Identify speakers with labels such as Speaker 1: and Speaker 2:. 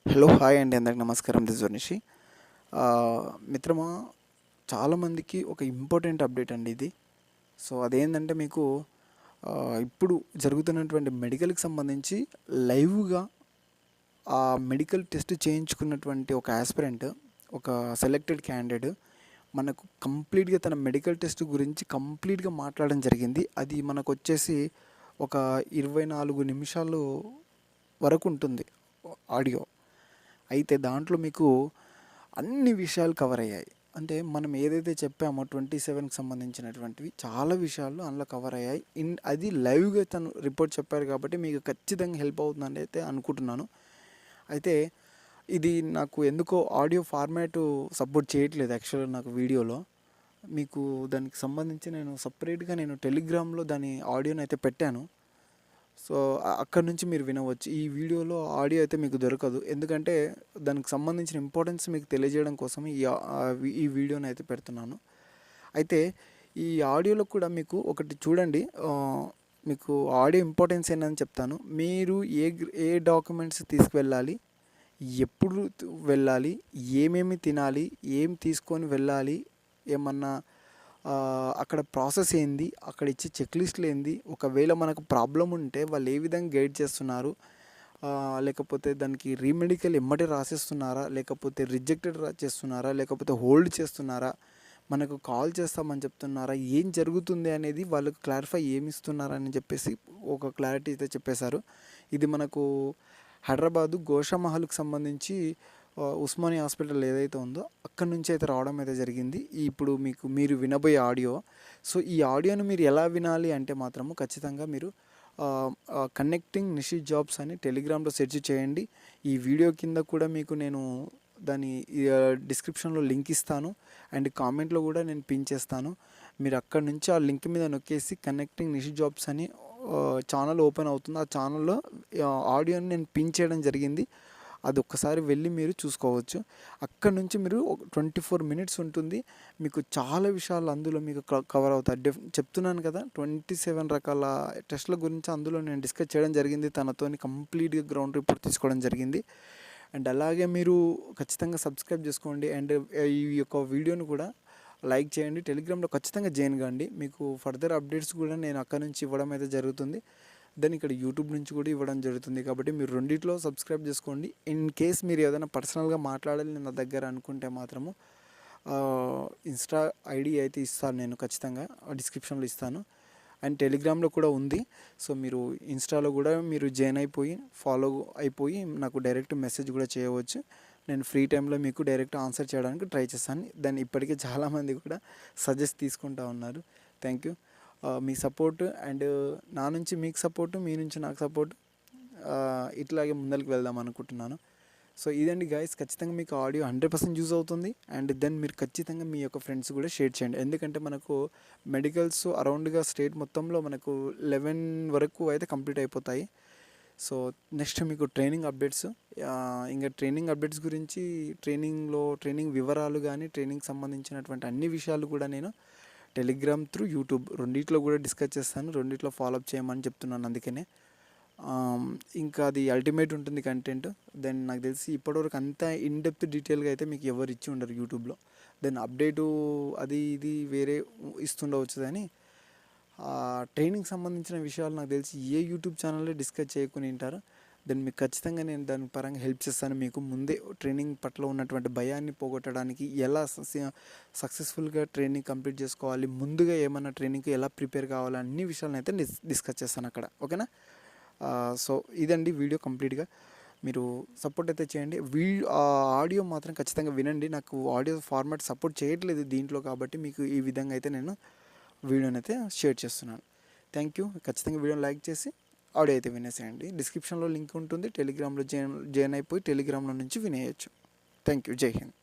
Speaker 1: Hello hi అండి, అందరికి నమస్కారం. దిస్ నిషి. మిత్రమా, చాలామందికి ఒక ఇంపార్టెంట్ అప్డేట్ అండి ఇది. సో అదేంటంటే మీకు ఇప్పుడు జరుగుతున్నటువంటి మెడికల్కి సంబంధించి లైవ్గా ఆ మెడికల్ టెస్ట్ చేయించుకున్నటువంటి ఒక ఆస్పిరెంట్, ఒక సెలెక్టెడ్ క్యాండిడేట్ మనకు కంప్లీట్గా తన మెడికల్ టెస్ట్ గురించి కంప్లీట్గా మాట్లాడడం జరిగింది. అది మనకు వచ్చేసి ఒక 24 నిమిషాలు వరకు ఉంటుంది ఆడియో. అయితే దాంట్లో మీకు అన్ని విషయాలు కవర్ అయ్యాయి. అంటే మనం ఏదైతే చెప్పామో 27కి సంబంధించినటువంటివి చాలా విషయాలు అందులో కవర్ అయ్యాయి. అది లైవ్గా తను రిపోర్ట్ చెప్పారు కాబట్టి మీకు ఖచ్చితంగా హెల్ప్ అవుతుందని అయితే అనుకుంటున్నాను. అయితే ఇది నాకు ఎందుకో ఆడియో ఫార్మాట్ సపోర్ట్ చేయట్లేదు యాక్చువల్గా నాకు వీడియోలో. మీకు దానికి సంబంధించి నేను సపరేట్గా టెలిగ్రామ్లో దాని ఆడియోని అయితే పెట్టాను. సో అక్కడ నుంచి మీరు వినవచ్చు. ఈ వీడియోలో ఆడియో అయితే మీకు దొరకదు, ఎందుకంటే దానికి సంబంధించిన ఇంపార్టెన్స్ మీకు తెలియజేయడం కోసం ఈ వీడియోని అయితే పెడుతున్నాను. అయితే ఈ ఆడియోలో కూడా మీకు ఒకటి చూడండి, మీకు ఆడియో ఇంపార్టెన్స్ ఏంటని చెప్తాను. మీరు ఏ డాక్యుమెంట్స్ తీసుకువెళ్ళాలి, ఎప్పుడు వెళ్ళాలి, ఏమేమి తినాలి, ఏం తీసుకొని వెళ్ళాలి, ఏమన్నా అక్కడ ప్రాసెస్ ఏంది, అక్కడ ఇచ్చే చెక్ లిస్టులు ఏంది, ఒకవేళ మనకు ప్రాబ్లం ఉంటే వాళ్ళు ఏ విధంగా గైడ్ చేస్తున్నారు, లేకపోతే దానికి రీమెడికల్ ఎమ్మటే రాసేస్తున్నారా, లేకపోతే రిజెక్టెడ్ చేస్తున్నారా, లేకపోతే హోల్డ్ చేస్తున్నారా, మనకు కాల్ చేస్తామని చెప్తున్నారా, ఏం జరుగుతుంది అనేది వాళ్ళకు క్లారిఫై ఏమిస్తున్నారని చెప్పేసి ఒక క్లారిటీ అయితే చెప్పేశారు. ఇది మనకు హైదరాబాదు గోషామహల్కి సంబంధించి ఉస్మానియా హాస్పిటల్ ఏదైతే ఉందో అక్కడి నుంచి అయితే రావడం అయితే జరిగింది. ఇప్పుడు మీరు వినబోయే ఆడియో. సో ఈ ఆడియోని మీరు ఎలా వినాలి అంటే మాత్రము ఖచ్చితంగా మీరు కనెక్టింగ్ నిషి జాబ్స్ అని టెలిగ్రామ్లో సెర్చ్ చేయండి. ఈ వీడియో కింద కూడా మీకు నేను దాని డిస్క్రిప్షన్లో లింక్ ఇస్తాను, అండ్ కామెంట్లో కూడా నేను పిన్ చేస్తాను. మీరు అక్కడ నుంచి ఆ లింక్ మీద నొక్కేసి కనెక్టింగ్ నిషి జాబ్స్ అని ఛానల్ ఓపెన్ అవుతుంది. ఆ ఛానల్లో ఆడియోని నేను పిన్ చేయడం జరిగింది. అది ఒక్కసారి వెళ్ళి మీరు చూసుకోవచ్చు. అక్కడ నుంచి మీరు 24 మినిట్స్ ఉంటుంది. మీకు చాలా విషయాలు అందులో మీకు కవర్ అవుతాయి. చెప్తున్నాను కదా, 27 రకాల టెస్ట్ల గురించి అందులో నేను డిస్కస్ చేయడం జరిగింది. తనతోని కంప్లీట్గా గ్రౌండ్ రిపోర్ట్ తీసుకోవడం జరిగింది. అండ్ అలాగే మీరు ఖచ్చితంగా సబ్స్క్రైబ్ చేసుకోండి, అండ్ ఈ యొక్క వీడియోని కూడా లైక్ చేయండి. టెలిగ్రామ్లో ఖచ్చితంగా జాయిన్ కాండి. మీకు ఫర్దర్ అప్డేట్స్ కూడా నేను అక్కడ నుంచి ఇవ్వడం అయితే జరుగుతుంది. దెన్ ఇక్కడ యూట్యూబ్ నుంచి కూడా ఇవ్వడం జరుగుతుంది. కాబట్టి మీరు రెండిట్లో సబ్స్క్రైబ్ చేసుకోండి. ఇన్ కేస్ మీరు ఏదైనా పర్సనల్గా మాట్లాడాలి నా దగ్గర అనుకుంటే మాత్రము ఇన్స్టా ఐడి అయితే ఇస్తాను, నేను ఖచ్చితంగా డిస్క్రిప్షన్లో ఇస్తాను. అండ్ టెలిగ్రామ్లో కూడా ఉంది. సో మీరు ఇన్స్టాలో కూడా మీరు జాయిన్ అయిపోయి ఫాలో అయిపోయి నాకు డైరెక్ట్ మెసేజ్ కూడా చేయవచ్చు. నేను ఫ్రీ టైంలో మీకు డైరెక్ట్ ఆన్సర్ చేయడానికి ట్రై చేస్తాను. దాన్ని ఇప్పటికే చాలామంది కూడా సజెస్ట్ తీసుకుంటూ ఉన్నారు. Thank you. Me support and నా నుంచి మీకు సపోర్టు, మీ నుంచి నాకు సపోర్ట్, ఇట్లాగే ముందరికి వెళ్దాం అనుకుంటున్నాను. సో ఇదండి గైస్, ఖచ్చితంగా మీకు ఆడియో 100% యూజ్ అవుతుంది. అండ్ దెన్ మీరు ఖచ్చితంగా మీ యొక్క ఫ్రెండ్స్ కూడా షేర్ చేయండి, ఎందుకంటే మనకు మెడికల్స్ అరౌండ్గా స్టేట్ మొత్తంలో మనకు 11 వరకు అయితే కంప్లీట్ అయిపోతాయి. సో నెక్స్ట్ మీకు ట్రైనింగ్ అప్డేట్స్, ఇంకా ట్రైనింగ్ అప్డేట్స్ గురించి, ట్రైనింగ్ వివరాలు కానీ ట్రైనింగ్ సంబంధించినటువంటి అన్ని విషయాలు కూడా నేను టెలిగ్రామ్ త్రూ యూట్యూబ్ రెండిట్లో కూడా డిస్కస్ చేస్తాను. రెండిట్లో ఫాలోఅప్ చేయమని చెప్తున్నాను. అందుకనే ఇంకా అది అల్టిమేట్ ఉంటుంది కంటెంట్. దెన్ నాకు తెలిసి ఇప్పటివరకు అంత ఇన్డెప్త్ డీటెయిల్గా అయితే మీకు ఎవరు ఇచ్చి ఉండరు యూట్యూబ్లో. దెన్ అప్డేటు అది ఇది వేరే ఇస్తుండవచ్చు, కానీ ట్రైనింగ్ సంబంధించిన విషయాలు నాకు తెలిసి ఏ యూట్యూబ్ ఛానల్లో డిస్కస్ చేయకుని ఉంటారు. దెన్ మీకు ఖచ్చితంగా నేను దాని పరంగా హెల్ప్ చేస్తాను. మీకు ముందే ట్రైనింగ్ పట్ల ఉన్నటువంటి భయాన్ని పోగొట్టడానికి ఎలా సక్సెస్ఫుల్గా ట్రైనింగ్ కంప్లీట్ చేసుకోవాలి, ముందుగా ఏమన్నా ట్రైనింగ్కి ఎలా ప్రిపేర్ కావాలి, అన్ని విషయాలను అయితే డిస్కస్ చేస్తాను అక్కడ. ఓకేనా? సో ఇదండి వీడియో కంప్లీట్గా. మీరు సపోర్ట్ అయితే చేయండి. ఆడియో మాత్రం ఖచ్చితంగా వినండి. నాకు ఆడియో ఫార్మాట్ సపోర్ట్ చేయట్లేదు దీంట్లో, కాబట్టి మీకు ఈ విధంగా అయితే నేను వీడియోని అయితే షేర్ చేస్తున్నాను. Thank you. ఖచ్చితంగా వీడియోని లైక్ చేసి ఆడియో అయితే వినేసేయండి. డిస్క్రిప్షన్లో లింక్ ఉంటుంది. టెలిగ్రామ్లో జాయిన్ అయిపోయి టెలిగ్రామ్లో నుంచి వినేయచ్చు. Thank you. జై హింద్.